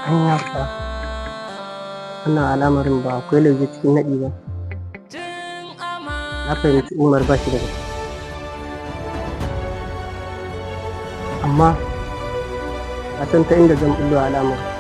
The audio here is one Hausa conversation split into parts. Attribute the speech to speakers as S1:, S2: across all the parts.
S1: Anya fa wannan al'amarin ba akwai lauje cikin naɗi ba. Na fahimci Umar ba shi da gaske. Amma a san ta inda zan bullo al'amarin.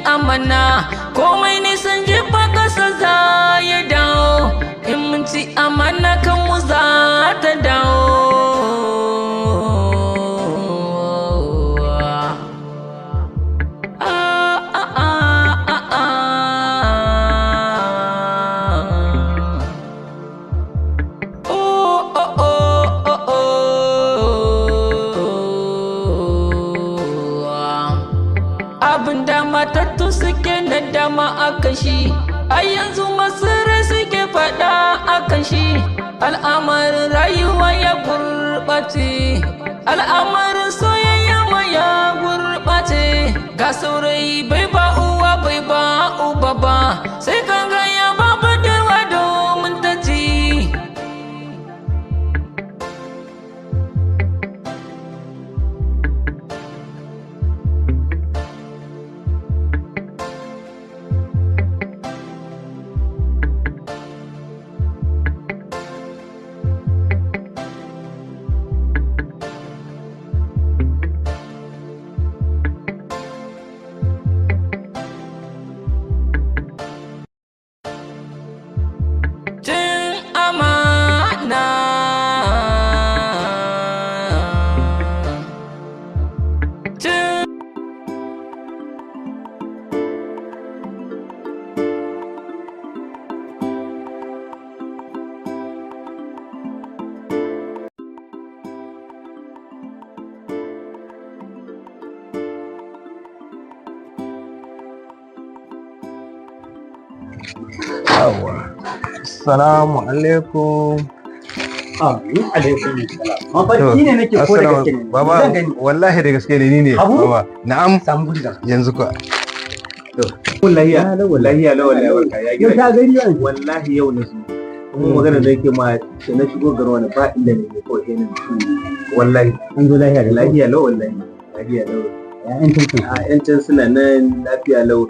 S2: Amana komai nisan jefa kasa za ya dawo, in mun ci amana kan mu za ta dawo. Matattu suke nadama akan shi, a yanzu masirai suke faɗa akan shi. Al'amarin rayuwa ya gurɓace, al'amarin soyayya ma ya gurɓace. Ga saurayi bai ba uwa bai ba uba ba, sai kan ga ya ba budurwa domin ta ci.
S3: Assalamu alaikum.
S1: Alaikum salam. Mafarki ne nake ko da gaske ne?
S3: Baba, wallahi da gaske ne ni ne. Baba, na'am.
S1: Samu gudu.
S3: Yanzu ka.
S4: Wallahi ya barka ya gida.
S1: Yau ta gari yanzu.
S4: Wallahi yau na su. Kuma magana da yake ma da na shigo garin wani ba inda ne ko sai na wallahi.
S1: An zo lafiya da
S4: Lafiya lau wallahi. Lafiya lau.
S1: Ya'yan tantan.
S4: Ya'yan can suna nan lafiya lau.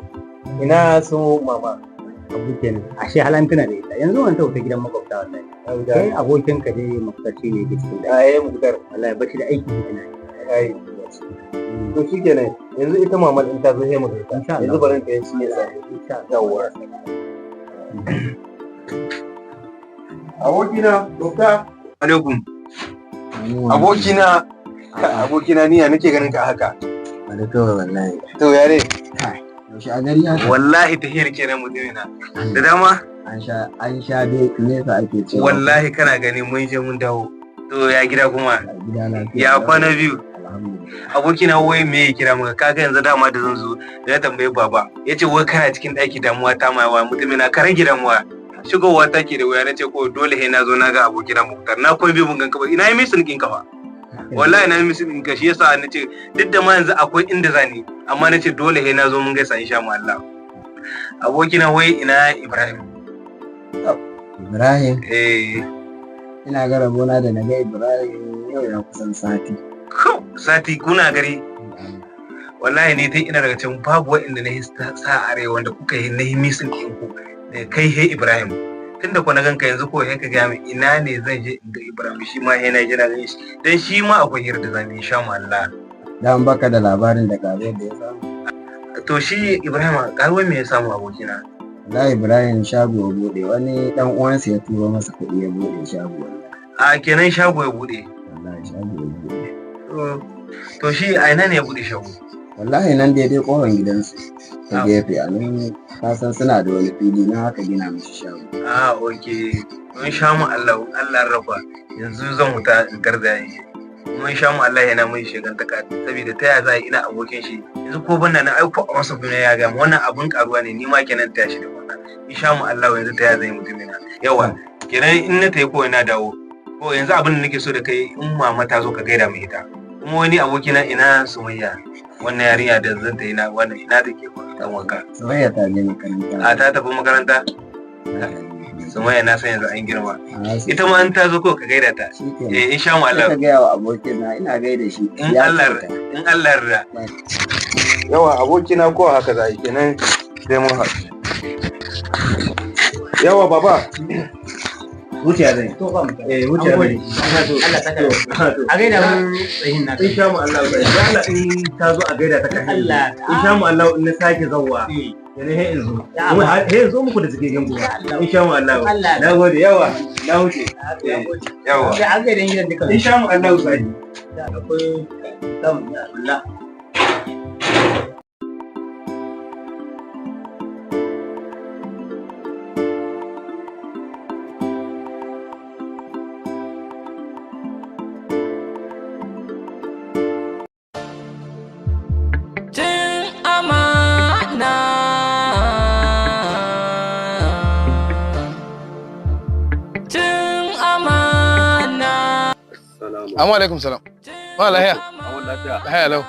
S4: Ina so mama.
S1: Abu kenan. Ashe halan tana da ita. Yanzu wani tauta gidan makwabta wallahi. Kai abokin ka dai makwabci ne da cikin da.
S4: Ai mudar.
S1: Wallahi bashi da aiki ina.
S4: Ai. To shikenan. Yanzu ita mama din ta zo sai mu gaita. Yanzu barin ta shi ne sai. Insha Allah. Abokina, dokta.
S3: Alaikum. Abokina ni ya nake ganin ka haka.
S1: Wanda kawai wallahi.
S3: To yare.
S1: Yaushe a gari haka.
S3: Wallahi tahiyar kenan mutumina. Da dama
S1: An sha dai nesa ake cewa.
S3: wallahi kana gani mun je mun dawo. To ya gida kuma
S1: Gida na
S3: ya kwana biyu.
S1: Alhamdulillah.
S3: Abokina wai me ya kira maka kaga yanzu dama da zan zo da ya tambaye baba yace wai kana cikin ɗaki damuwa ta mai wa mutumina ka rage damuwa. Shigowa take da wuya nace ko dole he na zo na ga abokina Muktar na koyi bin ganka ba ina yi misin kin kafa. Wallahi na yi misin kin ka shi yasa nace duk da ma yanzu akwai inda zani amma nace dole he na zo mun gaisa insha Allah. Abokina wai ina Ibrahim.
S1: Ibrahim.
S3: Ina
S1: ga rabona da na ga Ibrahim yau ya kusan sati.
S3: Sati kuna gari. Wallahi ne dai ina daga cikin babu wa'inda na sa are wanda kuka yi na yi misin ɗin ku da kai he Ibrahim. Tunda ku na ganka yanzu ko he ka ga min ina ne zan je in ga Ibrahim shi ma he na je na gani shi dan shi ma akwai hira da zamu insha Allah.
S1: Dan baka da labarin da karuwar da ya samu.
S3: To shi Ibrahim karuwar me ya samu abokina?
S5: Wallahi Ibrahim shago ya bude, wani dan uwansa ya turo masa kuɗi ya bude shago.
S3: A kenan shago ya bude.
S5: Wallahi shago ya bude.
S3: To shi a ina ne ya bude shago?
S5: Wallahi nan daidai kofar gidansu ta gefe a nan kasan suna da wani fili na haka gina mishi shago.
S3: Okay. Mun sha mu Allah rafa yanzu zan huta in garzaye. Mun sha mu Allah yana mun shigantaka saboda ta yaya za ina abokin shi yanzu ko banna na aiko a wasu duniya ya ga wannan abun karuwa ne ni ma kenan ta shi da wannan. In sha mu Allah yanzu ta yaya zai mutumina. Yawa kenan in na tayi ko ina dawo. Ko yanzu abin da nake so da kai in mama ta zo ka gaida mu ita. Kuma wani abokina ina Sumayya wannan yarinya da zan ta yi na wannan ina take dan wanka.
S5: Sumayya ta je makaranta.
S3: A ta tafi makaranta? Sumayya na san yanzu an girma. Ita ma an ta zo ko ka gaida ta. Insha Allah.
S5: Ka gaya wa abokina ina gaida shi.
S3: In Allah yarda. Yawa abokina ko haka za yi kenan sai mun haɗu. Yawa baba.
S1: Wuciya zai. To ba mu. Wuciya zai. Allah ta kai. A gaida mun tsayin naka.
S3: Insha Allah in ta zo a gaida ta kai.
S1: Allah.
S3: Insha Allah in na sake zawwa. Yana he in zo. He in zo muku da cikin gobe. Insha Allah. Na gode yawa. Na wuce. Yawa.
S1: Ya an gaida gidan duka.
S3: Insha Allah sai.
S1: Da akwai Allah.
S6: Amma alaikum salam. Ba lahiya. Lahiya lau.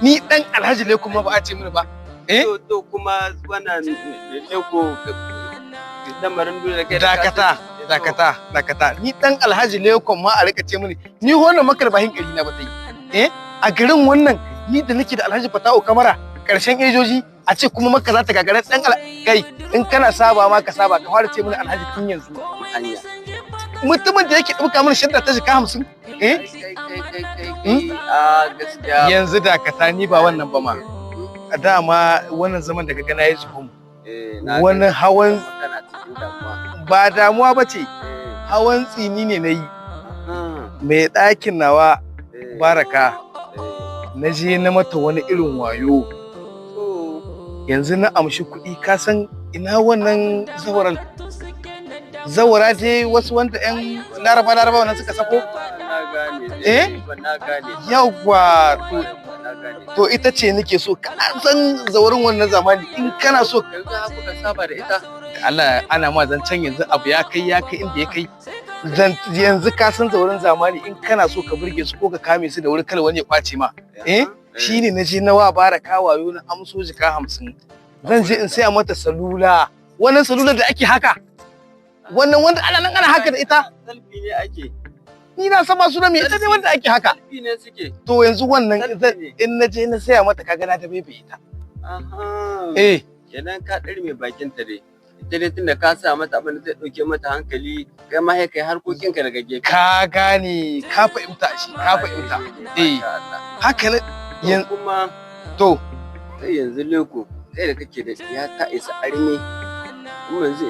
S6: Ni dan Alhaji ne kuma ba a ce mini ba.
S4: To kuma wannan ne ko lamarin dole kai
S6: dakata. Ni dan Alhaji ne kuma ma a rika ce mini. Ni wannan makar bahin kari na ba tai. A garin wannan ni da nake da Alhaji Fata'u Kamara karshen ejoji a ce kuma maka za ta gagara dan kai in kana saba ma ka saba ka fara ce mini Alhaji tun yanzu. Mutumin da yake ɗauka mana shadda ta shiga 50
S4: gaskiya
S6: yanzu dakata ni ba wannan ba ma a dama wannan zaman da kaga nayi zuhum wani hawan ba damuwa ba ce hawan tsini ne nayi mai ɗakin nawa Baraka na je na mata wani irin wayo yanzu na amshi kuɗi ka san ina wannan zawara je wasu wanda yan laraba wannan suka sako yawwa to ita ce nake so ka san zawarin wannan zamani in kana so
S4: yanzu haka ka saba da ita
S6: Allah ana ma zancen yanzu abu ya kai inda ya kai yanzu ka san zawarin zamani in kana so ka burge su ko ka kame su da wuri kala wani ya kwace ma shine na je na wa Baraka wayo na amso jika 50 zan je in saya mata salula wannan salula da ake haka wannan wanda ana nan ana haka da ita
S4: selfie ne ake
S6: ni na sama su da me ita ne wanda ake haka
S4: selfie ne suke
S6: to yanzu wannan in na je na saya mata kaga na ta bebe ita
S4: kenan ka dar mai bakin ta dai ita dai tunda ka sa mata abin da zai dauke mata hankali kai ma kai harkokin ka daga gefe
S6: ka gane ka fahimta shi ka fahimta haka ne
S4: kuma
S6: to
S4: kai yanzu leko kai da kake da ya ta isa arme kuma yanzu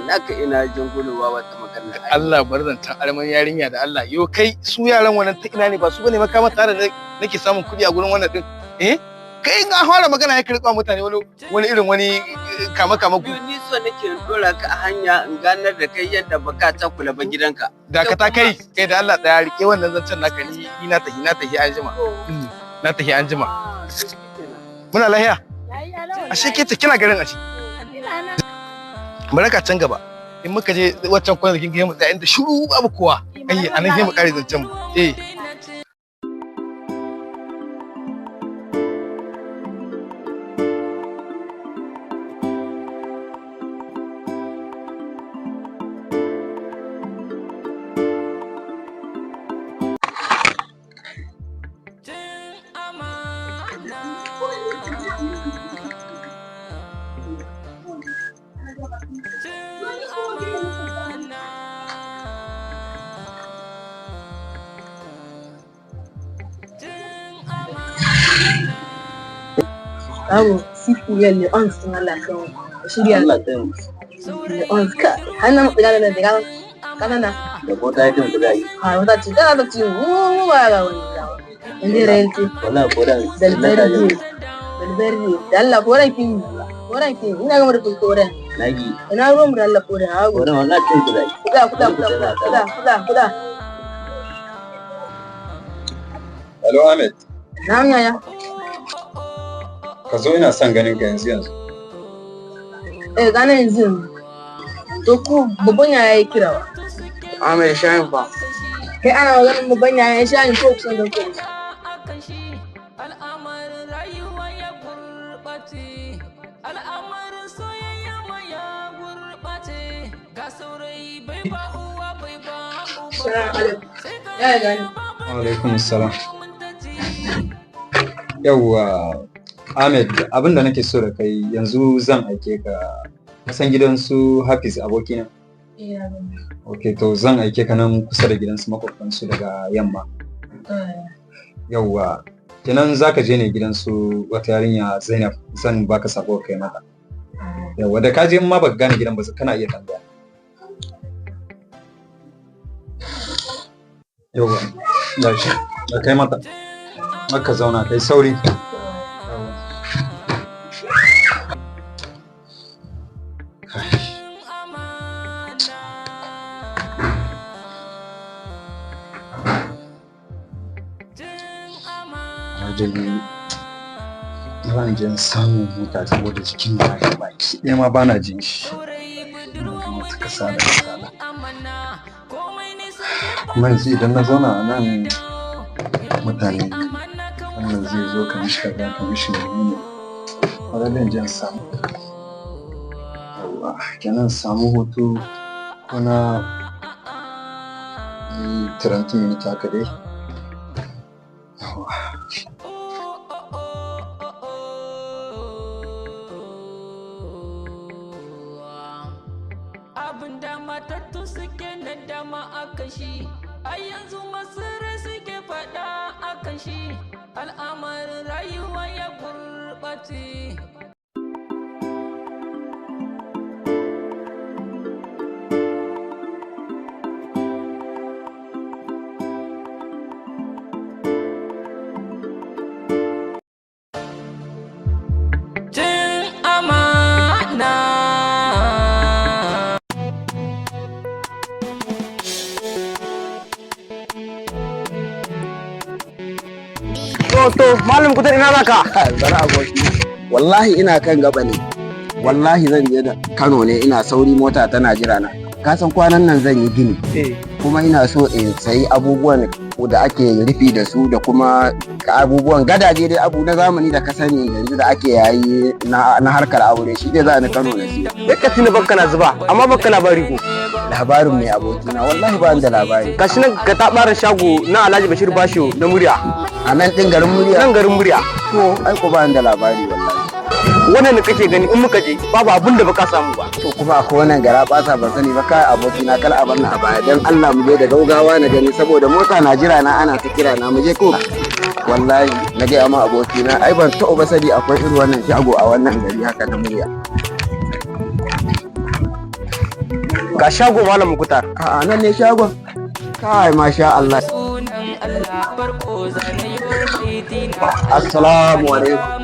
S4: ina jangulowa wata makaranta
S6: Allah bar zantan arman yarinya da Allah yo kai su yaran wannan ta ina ne ba su bane makama tare da nake samun kuɗi a gurin wannan din kai ga fara magana ya kirkwa mutane wani irin wani kama ku
S4: ni so nake dora ka a hanya in ganar da kai yadda baka ta kula ba gidanka
S6: dakata kai da Allah tsaya rike wannan zancen naka ni na tahi anjima muna lahiya ashe ke ta kina garin ashe baraka can gaba in muka je waccan kwanakin ga mu tsaya inda shiru babu kowa anan sai mu kare zancen mu
S7: si pouvait le 11 dans la fin. shirya
S5: Allah ta yi.
S7: hannun tsira da tsira kanana
S5: Da ko ta yi tun da zai.
S7: a wata ce tana da ce mu ba ga wani inda rayuwa
S5: Wallahi ko da
S7: dalberdi da Allah koran ki ina gama da koran
S5: nagi.
S7: ina ruwan da Allah koran hagu
S5: Ko da wallahi tun da zai.
S7: kuda
S8: Hello Ahmed,
S7: na yaya
S8: ka zo ina son ganin ka yanzu.
S7: gane yanzu to ku babban yaya ya kira wa
S6: Ahmed shayin fa.
S7: kai ana maganin babban yaya ya sha ni ko kusan da ku ya gani
S8: Alaikum salam. Yawwa Ahmed, abin da nake so da kai yanzu zan aike ka. Kasan gidansu Hafiz abokina? Ok, to zan aike ka nan kusa da gidansu makwabtansu daga yamma. Yawwa, kenan za ka je ne gidansu wata yarinya Zainab, zan baka sako kai mata. Yawwa, da ka je in ma baka gane gidan ba kana iya tambaya. Yawwa, gashi, da kai mata. Maka zauna kai sauri. Ran jin samun mota saboda jikin na ya baki ɗaya ma bana jin shi. Kasala. Kuma yanzu idan na zauna a nan mutane wannan zai zo ka mishi kaza ka mishi ne. Wadanda jin samu. Kenan samu hoto ko na 30 minutes haka dai.
S2: Abinda matattu suke na dama akan shi, a yanzu masirai suke faɗa akan shi, al'amarin rayuwa ya gurɓace.
S6: To malam kutar ina zaka?
S5: Bari aboki. Wallahi ina kan gaba ne. Wallahi zan je da Kano ne, ina sauri mota tana jira na. Ka san kwanan nan zan yi gini. Kuma ina so in sayi abubuwan da ake rufi da su da kuma abubuwan gadaje dai abu na zamani da ka sani yanzu da ake yayi na harkar aure shi dai za ni Kano na shi.
S6: Ka tuni bakka na zuba amma bakka labari ko.
S5: Labarin mai abokina wallahi ba ni da labari.
S6: Gashi nan ka taɓara shago na Alhaji Bashir Basho na murya.
S5: A nan ɗin garin murya?
S6: Nan garin murya.
S5: To, ai ko ba da labari wallahi.
S6: Wannan da kake gani in muka je babu abin da baka samu ba.
S5: To kuma akwai wannan gara basa ban sani ba kai abokina kal a bar na a baya dan Allah mu je da gaugawa na gani saboda mota na jira na ana ta kira na mu je ko. Wallahi na ga ma abokina ai ban taɓa ba sani akwai irin wannan shago a wannan gari haka na murya.
S6: Ga shago malam Mukutar.
S5: A'a nan ne shagon. Kai masha Allah. Assalamu alaikum.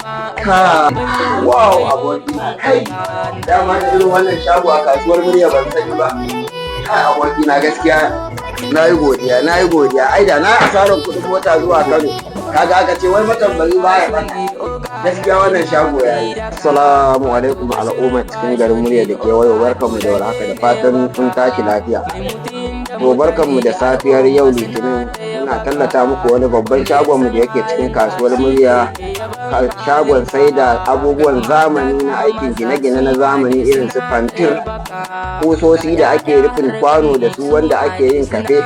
S5: Ka wow abokina kai dama da irin wannan shago a kasuwar murya ban sani ba. Kai abokina gaskiya na yi godiya ai da na asarar kuɗin mota zuwa Kano kaga aka ce wai matambari baya bata gaskiya wannan shago yayi. Assalamu alaikum al'umma cikin garin murya da kewayo barkanmu da warhaka da fatan kun tashi lafiya. To barkanmu da safiyar yau Litinin muna tallata muku wani babban shagonmu da yake cikin kasuwar murya, shagon sai da abubuwan zamani na aikin gine-gine na zamani irin su fantir, kusoshi da ake rufin kwano da su wanda ake yin kafe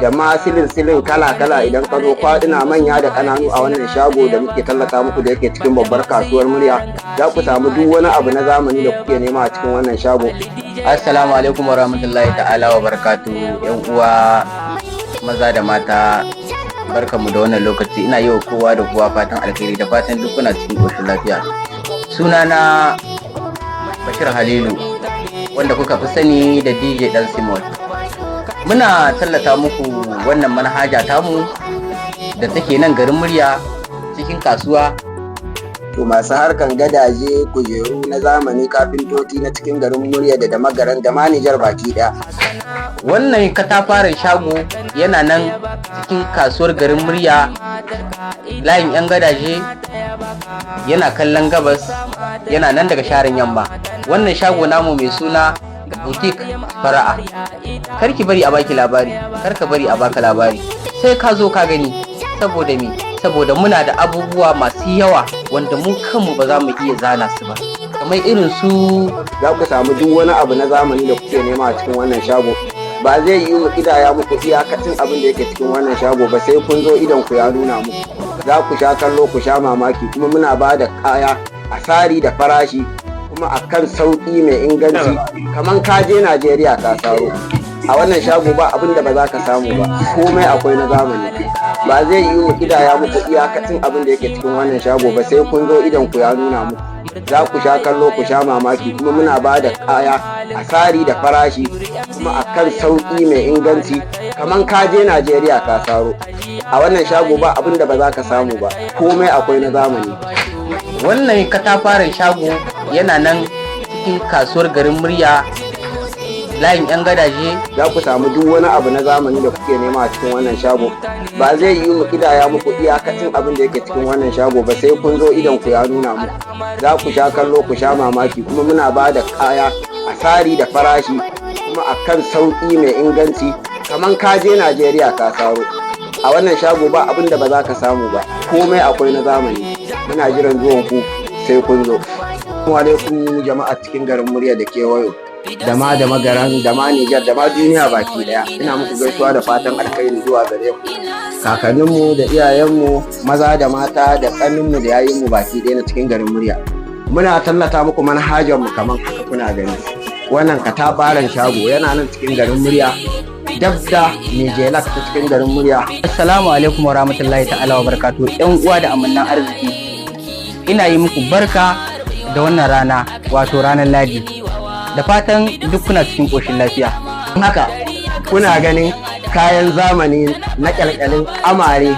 S5: da ma silin kala-kala idan ka zo kwaduna manya da ƙananu a wannan shago da muke tallata muku da yake cikin babbar kasuwar murya za ku samu duk wani abu na zamani da kuke nema a cikin wannan shago.
S9: Assalamu alaikum warahmatullahi ta'ala wa barakatuhu. Yan uwa maza da mata barkanmu da wannan lokaci. Ina yi wa kowa da kowa fatan alheri da fatan duk kuna cikin koshin lafiya. Sunana Bashir Halilu, wanda kuka fi sani da DJ Dan Simon. Muna tallata muku wannan manhaja tamu da take nan garin Murya cikin kasuwa.
S5: To masu harkan gadaje, kujeru na zamani, kafintoci na cikin garin Murya da Damagaran da ma Nijar baki ɗaya.
S9: Wannan katafaren shago yana nan cikin kasuwar garin Murya, layin 'yan gadaje, yana kallon gabas, yana nan daga sharan yamma. Wannan shago namu mai suna Boutique Fara'a. Karki bari a baki labari, karka bari a baka labari, sai ka zo ka gani. Saboda me? Saboda muna da abubuwa masu yawa wanda mu kanmu ba za mu iya zana su ba, kamar irin su
S5: za ku samu duk wani abu na zamani da kuke nema a cikin wannan shago. Ba zai yi mu kidaya muku iyakacin abin da yake cikin wannan shago ba, sai kun zo idan ku ya nuna muku. Za ku sha kallo, ku sha mamaki, kuma muna ba da kaya a tsari da farashi, kuma a kan sauƙi mai inganci, kamar ka je Najeriya ka saro. A wannan shago ba abin da ba za ka samu ba, komai akwai na zamani. Ba zai yi mu kidaya muku iyakacin abin da yake cikin wannan shago ba, sai kun zo idan ku ya nuna muku. Za ku sha kallo, ku sha mamaki, kuma muna ba da kaya a tsari da farashi, kuma a kan sauƙi mai inganci, kamar ka je Najeriya ka saro. A wannan shago ba abin da ba za ka samu ba, komai akwai na zamani.
S9: wannan katafaren shago yana nan cikin kasuwar garin Murya, layin 'yan gadaje.
S5: Za ku samu duk wani abu na zamani da kuke nema a cikin wannan shago. Ba zai yi mu kidaya muku iyakacin abin da yake cikin wannan shago ba, sai kun zo idan ku ya nuna muku. Za ku sha kallo, ku sha mamaki, kuma muna ba da kaya a tsari da farashi, kuma a kan sauƙi mai inganci, kamar ka je Najeriya ka saro. A wannan shago ba abin da ba za ka samu ba, komai akwai na zamani. Muna jiran zuwan ku, sai kun zo. Assalamu alaikum jama'a cikin garin Murya da kewayo, da ma Damagaran, da ma Nijar, da ma duniya baki daya. Ina muku gaisuwa da fatan alkhairi zuwa gare ku, kakanninmu da iyayenmu, maza da mata, da ƙanninmu da yayinmu baki daya na cikin garin Murya. Muna tallata muku manhajar mu kamar haka kuna gani. Wannan katafaren shago yana nan cikin garin Murya, dabda Nijelak ta cikin garin Murya.
S9: Assalamu alaikum wa rahmatullahi ta'ala wa barakatuh. Yan uwa da amannan arziki, ina yi muku barka da wannan rana, wato ranar Ladi. Da fatan duk kuna cikin ƙoshin lafiya.
S5: Haka kuna ganin kayan zamani na ƙyalƙyalin amare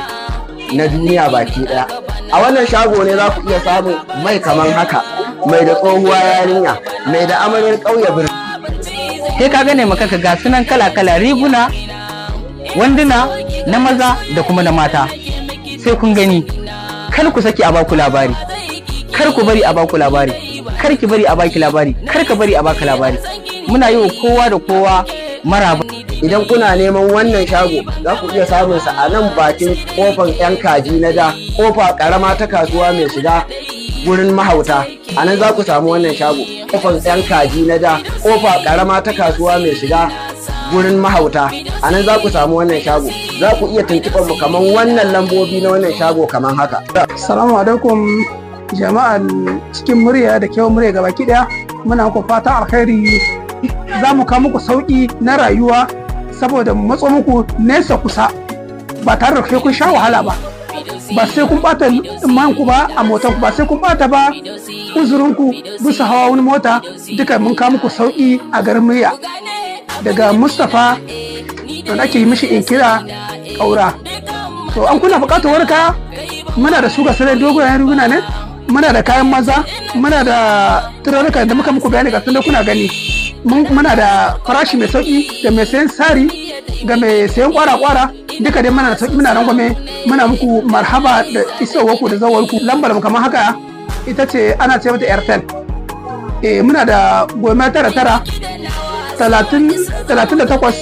S5: na duniya baki ɗaya. A wannan shago ne za ku iya samun mai kaman haka, mai da tsohuwa yarinya, mai da amaryar ƙauye birni.
S9: Sai ka gane maka ka ga sunan kala-kala, riguna, wanduna na maza da kuma na mata. Sai kun gani, kar ku saki a baku labari, kar ku bari a baku labari, kar ki bari a baki labari, kar ka bari a baka labari. Muna yi wa kowa da kowa maraba.
S5: Idan kuna neman wannan shago, za ku iya samun sa a nan bakin kofar 'yan kaji na da, kofa karama ta kasuwa mai shiga gurin mahauta. A nan za ku samu wannan shago, kofar 'yan kaji na da, kofa karama ta kasuwa mai shiga gurin mahauta. A nan za ku samu wannan shago. Za ku iya tuntuɓar mu kamar wannan lambobi na wannan shago kamar haka.
S10: Assalamu alaikum jama'an cikin Murya da kewa Murya gabaki daya. Muna muku fatan alkhairi. Za mu kawo muku sauki na rayuwa, saboda mu matso muku nesa kusa, ba tare da kai kun sha wahala ba. Ba sai kun bata manku ba a motar ku, ba sai kun bata ba uzurinku bisa hawa wani mota. Duka mun kawo muku sauki a garin Murya. Daga Mustapha wanda ake yi mishi inkira ƙaura. To an kuna buƙatar wani kaya, muna da su ga sanar dogoyen riguna ne, muna da kayan maza, muna da turaruka da muka muku bayani ga tunda kuna gani. Muna da farashi mai sauki ga mai sayan sari, ga mai sayan kwara-kwara, duka dai muna da sauki, muna rangwame, muna muku marhaba da isowarku da zawarku. Lambar mu kamar haka ita ce ana ce mata Airtel. Muna da 99 38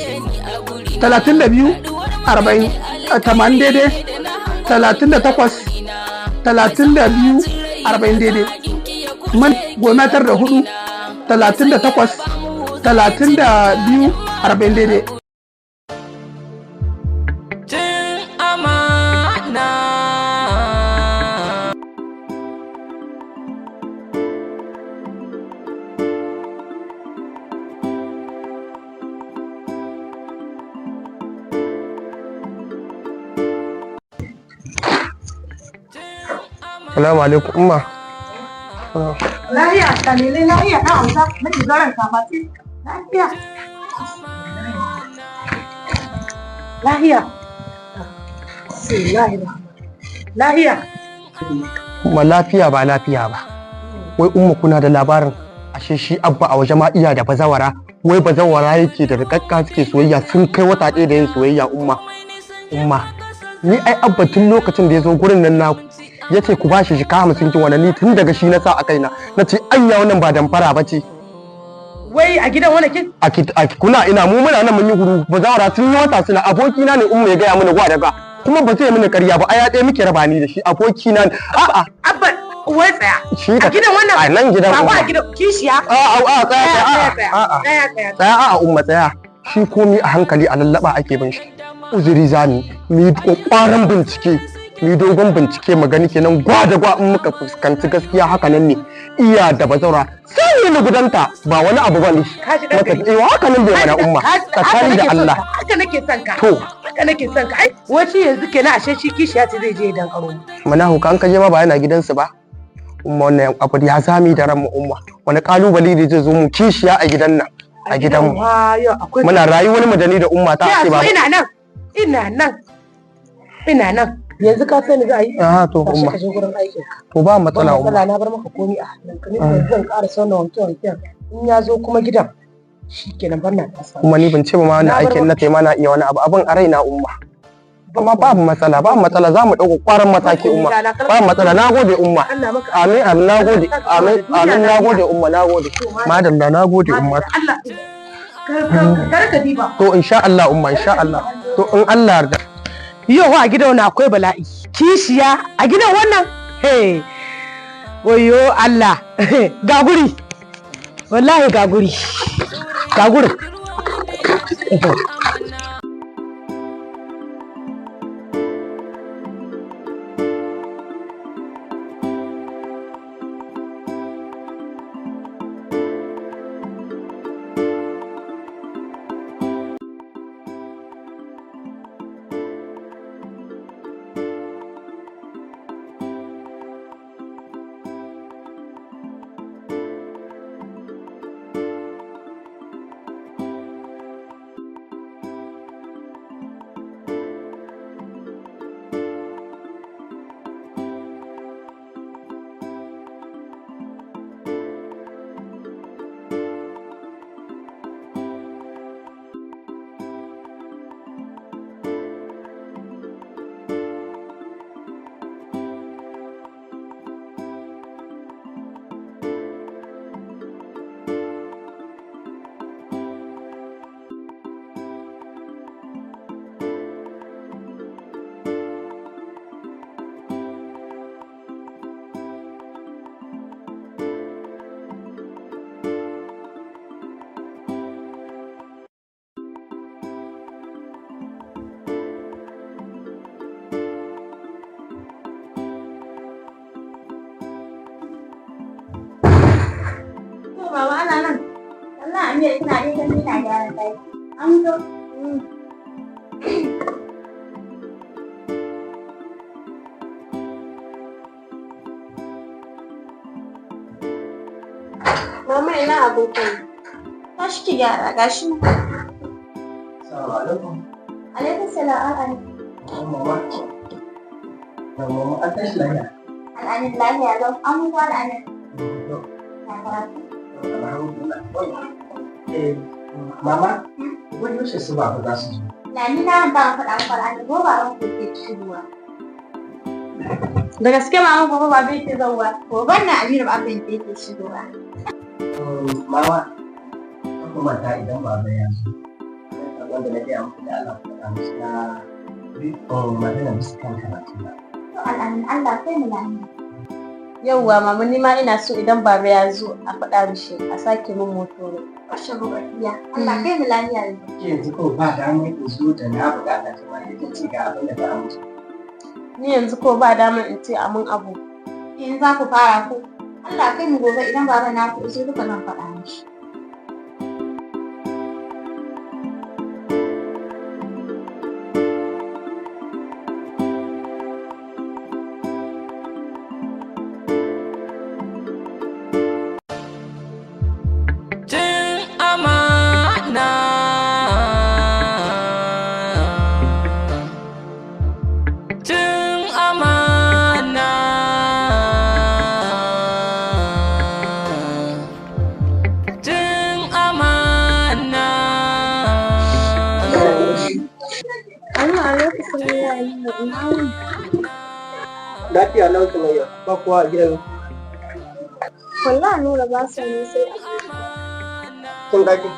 S10: 32 40 80 daidai, 38 32 40 daidai. Man 94 38 32 40 daidai.
S6: Assalamu alaikum umma.
S7: Lahiya, kalilin lahiya na Hausa, na shigaran kafati. Lahiya. Lahiya. Lahiya.
S11: Ma lafiya ba lafiya ba. Wai umma kuna da labarin ashe shi abba a waje ma iya da bazawara. Wai bazawara yake da rikakka suke soyayya sun kai wata ɗaya da yin soyayya umma. Ni ai abba tun lokacin da ya zo gurin nan naku ya ce ku bashi shi kama sun wannan ni tun daga shi na sa a kaina na ce anya wannan ba damfara ba ce.
S7: Wai a gidan wani kin?
S11: Kuna ina mu muna nan mun yi guru bazawara sun yi wata suna abokina ne umma ya gaya mini gwa daga kuma ba zai mini ƙarya ba aya ɗaya muke raba ni da shi abokina ne. A'a
S7: abba wai tsaya.
S11: A gidan wannan a nan gidan
S7: umma. Ba a gidan kishiya.
S11: Tsaya umma tsaya. Shi komi a hankali a lallaba ake bin shi. Uzuri zami mu yi ƙwaƙwaran bincike mu yi dogon bincike mu gani kenan gwa da gwa in muka fuskanci gaskiya haka nan ne iya da bazaura sai mu gudanta ba wani abu bane haka nan bai mana umma tsakani da Allah
S7: haka nake son ka
S11: to
S7: haka nake son ka ai wace yanzu kenan ashe shi kishiya ce zai je dan karo
S11: mana huka an kaje ma ba yana gidansu ba umma wannan abu ya zami da ran mu umma wani kalubale da zai zo mu kishiya a gidan nan a gidan mu muna rayuwar mu da ni da umma ta ce ba
S7: ina nan yanzu ka sani za a yi
S11: to umma
S7: ka je gurin aikin
S11: to ba matsala umma
S7: na bar maka komai a hannunka ne zan ƙara sauna wanke in ya zo kuma gidan shikenan ban na kasa
S11: kuma ni ban ce ba ma wannan aikin na taima na iya wani abu abin a raina umma amma babu matsala za mu ɗauko ƙwarin mataki umma babu matsala na gode umma amin na gode amin na gode umma na gode madalla na gode umma to insha Allah umma insha Allah to in Allah yarda
S7: yau a gidan na akwai bala'i kishiya a gidan wannan wayo Allah ga guri wallahi ga guri
S12: Mama ana nan. Allah Amir kina dai ganin ina gyara daki. An zo. Mama ina abokan. Tashi ki gyara gashi.
S1: Assalamu alaikum.
S12: Alaikum salam al'ani.
S1: Mama. Mama an tashi lafiya.
S12: Al'ani lafiya lau an mutu al'ani.
S1: Mama, wani yaushe su ba za su zo?
S12: Na ni na ba faɗa muku al'ani ko ba ran ku ke shigowa. Da gaske mama gobe ba bai ke zauwa. Gobe na Aminu ba bai ke shigowa.
S1: Mama, ta kuma ta idan ba bai yanzu. Wanda na gaya muku da Allah faɗa musu na magana musu kan karatu na.
S12: To al'ani Allah sai mu lafiya.
S13: Yauwa mama ni ma ina so idan baba ya zo a faɗa mishi a sake min moto ne.
S12: Ashe gobakiya. Allah kai mu lafiya yanzu.
S1: Ke yanzu ko ba damar in zo da na buƙata ta ma ita ce ga abin da ta mutu.
S13: Ni yanzu ko ba damar in ce a mun abu.
S12: In za ku fara ku. Allah kai mu gobe idan baba na ku iso duka zan faɗa mishi.
S7: Lafiya lau Sumayya, ba kuwa a gidan.
S12: Wallahi Nura ba sa ne sai a
S7: Kun daki?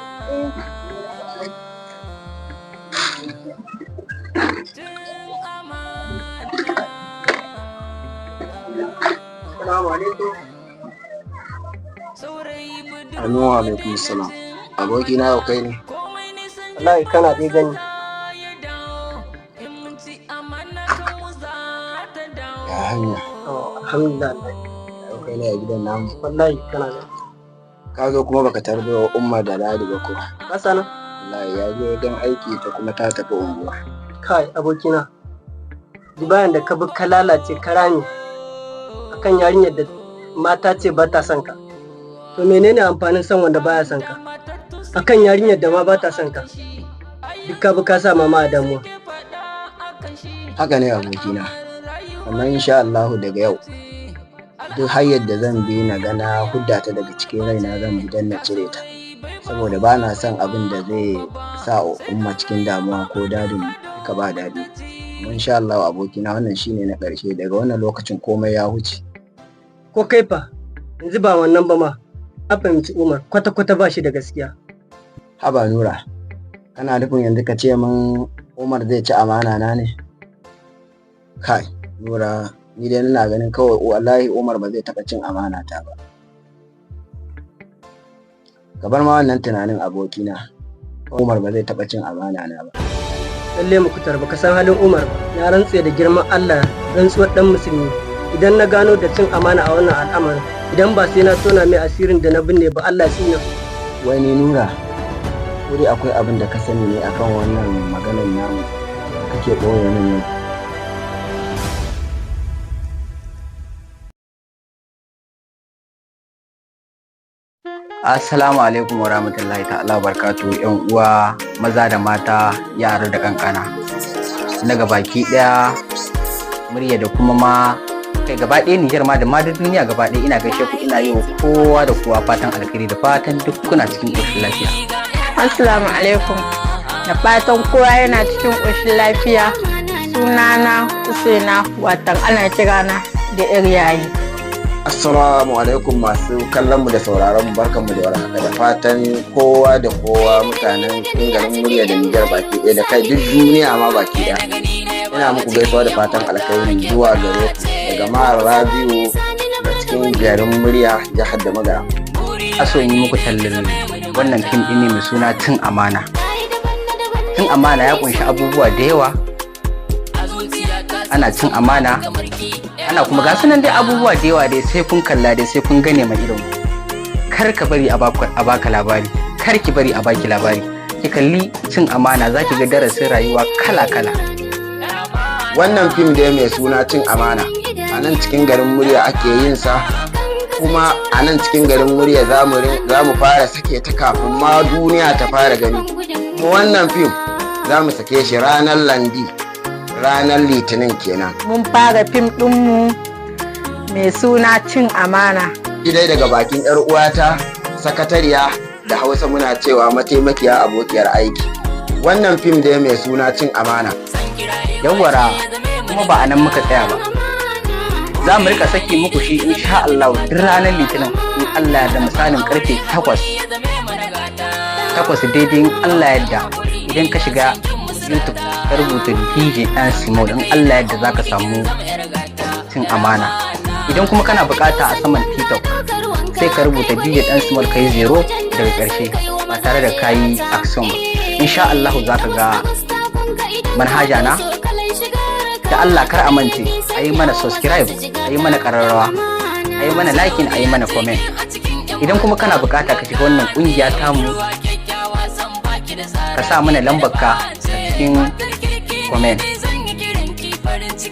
S7: Assalamu alaikum.
S5: Assalamu alaikum salam. Aboki na yau kai ne?
S7: Wallahi kana dai gani.
S5: Ya hanya.
S7: Alhamdulillah.
S5: Yau kai ne a gidan namu.
S7: Wallahi kana gani.
S5: Ka zo kuma baka tarbiya Umma da Ladi ba ko?
S7: Kasana?
S5: Wallahi ya zo don aiki ta kuma ta tafi unguwa.
S7: Kai abokina. Bayan da ka bi ka lalace ka rame akan yarinyar da mata ce ba ta son ka. To menene amfanin son wanda baya son ka? Akan yarinyar da ma ba ta son ka. Duk ka bi ka sa mama a damuwa.
S5: Haka ne abokina. Amma insha Allah daga yau duk hanyar da zan bi na gana hudda ta daga cikin raina zan bi don na cire ta. Saboda ba na son abin da zai sa Umma cikin damuwa ko dadin ka ba dadi. Amma insha Allah abokina wannan shine na ƙarshe, daga wannan lokacin komai ya huce.
S7: Ko kai fa yanzu ba wannan ba ma. A fahimci Umar kwata-kwata ba shi da gaskiya.
S5: Haba Nura, kana nufin yanzu ka ce min Umar zai ci amana na ne? Kai, Nura, ni dai ina ganin kawai wallahi Umar ba zai taɓa cin amana ta ba. Ka bar ma wannan tunanin abokina. Umar ba zai taɓa cin amana na ba.
S7: Lalle mu kutar baka san halin Umar ba. Na rantse da girman Allah, rantsuwar dan musulmi. Idan na gano da cin amana a wannan al'amarin, idan ba sai na tona mai asirin da na binne ba Allah tsina.
S5: Wai ni Nura, wuri akwai abin da ka sani ne akan wannan maganar namu kake ɓoye min ne.
S9: Assalamu alaikum wa rahmatullahi ta'ala barkatu yan uwa maza da mata, yara da kankana. Na gabaki daya murya da kuma ma kai gaba ɗaya Nijar ma da ma da duniya gaba ɗaya ina gaishe ku, ina yi wa kowa da kowa fatan alkhairi da fatan duk kuna cikin ƙoshin lafiya.
S14: Assalamu alaikum. Da fatan kowa yana cikin ƙoshin lafiya. Sunana Usaina, watan ana kirana da yar yayi.
S5: Assalamu alaikum masu kallon mu da sauraron mu, barkan mu da warhaka, da fatan kowa da kowa mutanen cikin garin murya da Nijar baki ɗaya da kai duk duniya ma baki ɗaya. Ina muku gaisuwa da fatan alkhairi zuwa gare ku daga Mara Rabiu da cikin garin murya jihar da Magara.
S9: Aso yi muku tallan wannan fim ɗin ne mai suna Cin Amana. Cin Amana ya kunshi abubuwa da yawa. Ana cin amana, ana kuma ga sunan dai abubuwa da yawa dai sai kun kalla dai sai kun gane mai idon. Kar ka bari a baka labari, kar ki bari a baki labari. Ki kalli Cin Amana za ki ga darasin rayuwa kala-kala.
S5: Wannan fim dai mai suna Cin Amana a nan cikin garin murya ake yin sa, kuma a nan cikin garin murya za mu fara sake ta kafin ma duniya ta fara gani. Kuma wannan fim za mu sake shi ranar Landi, ranar Litinin kenan.
S14: Mun fara fim ɗinmu mai suna Cin Amana.
S5: Idai daga bakin 'yar uwata sakatariya da Hausa muna cewa mataimakiya abokiyar aiki. Wannan fim dai mai suna Cin Amana.
S9: Yawwara, kuma ba a nan muka tsaya ba. Za mu rika saki muku shi insha Allah duk ranar Litinin in Allah da misalin karfe 8 daidai in Allah yadda, idan ka shiga YouTube ka rubuta DJ ɗan Simon in Allah yadda za ka samu Cin Amana. Idan kuma kana bukata a saman TikTok sai ka rubuta DJ ɗan Simon ka yi 0 daga ƙarshe ba tare da ka yi action ba. Insha Allah za ka ga manhaja na. Da Allah kar a mance a yi mana subscribe, a yi mana ƙararrawa, a yi mana liking, a yi mana comment. Idan kuma kana bukata ka shiga wannan ƙungiya tamu ka sa mana lambar ka cikin comment.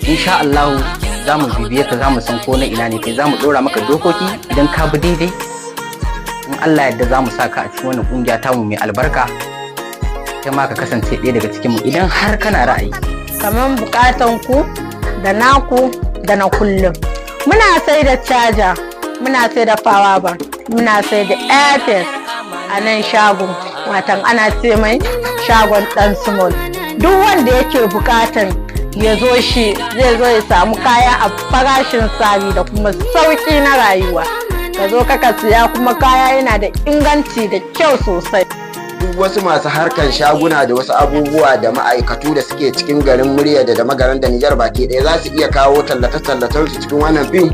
S9: Insha Allah za mu bibiye ka, za mu san ko na ina ne kai, za mu ɗora maka dokoki idan ka bi daidai. In Allah yadda za mu sa ka a cikin wannan ƙungiya tamu mai albarka, kai ma ka kasance ɗaya daga cikinmu idan har kana ra'ayi.
S14: Kamar bukatan ku da naku da na kullum. Muna sai da caja, muna sai da power bank, muna sai da airfest a nan shagon, watan ana ce mai shagon ɗan small. Duk wanda yake bukatan ya zo shi zai zo ya samu kaya a farashin sari da kuma sauki na rayuwa. Ka zo ka siya kuma kaya yana da inganci da kyau sosai.
S5: Duk wasu masu harkan shaguna da wasu abubuwa da ma'aikatu da suke cikin garin Murya da magaran da Nijar baki ɗaya za su iya kawo tallace-tallacen su cikin wannan fim.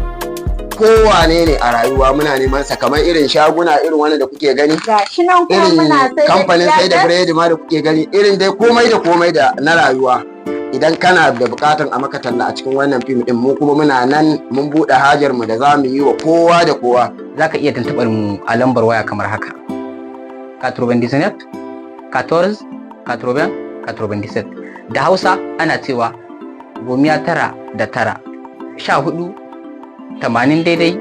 S5: Kowane ne a rayuwa muna neman sa, kamar irin shaguna irin wani da kuke gani, irin kamfanin sai da biredi ma da kuke gani, irin dai komai da komai da na rayuwa. Idan kana da bukatan a maka talla a cikin wannan fim din, mu kuma muna nan mun buɗe hajar mu da za mu yi wa kowa da kowa.
S9: Za ka iya tuntuɓar mu a lambar waya kamar haka: 99 14 80 97. Da Hausa ana cewa 99 14 80 daidai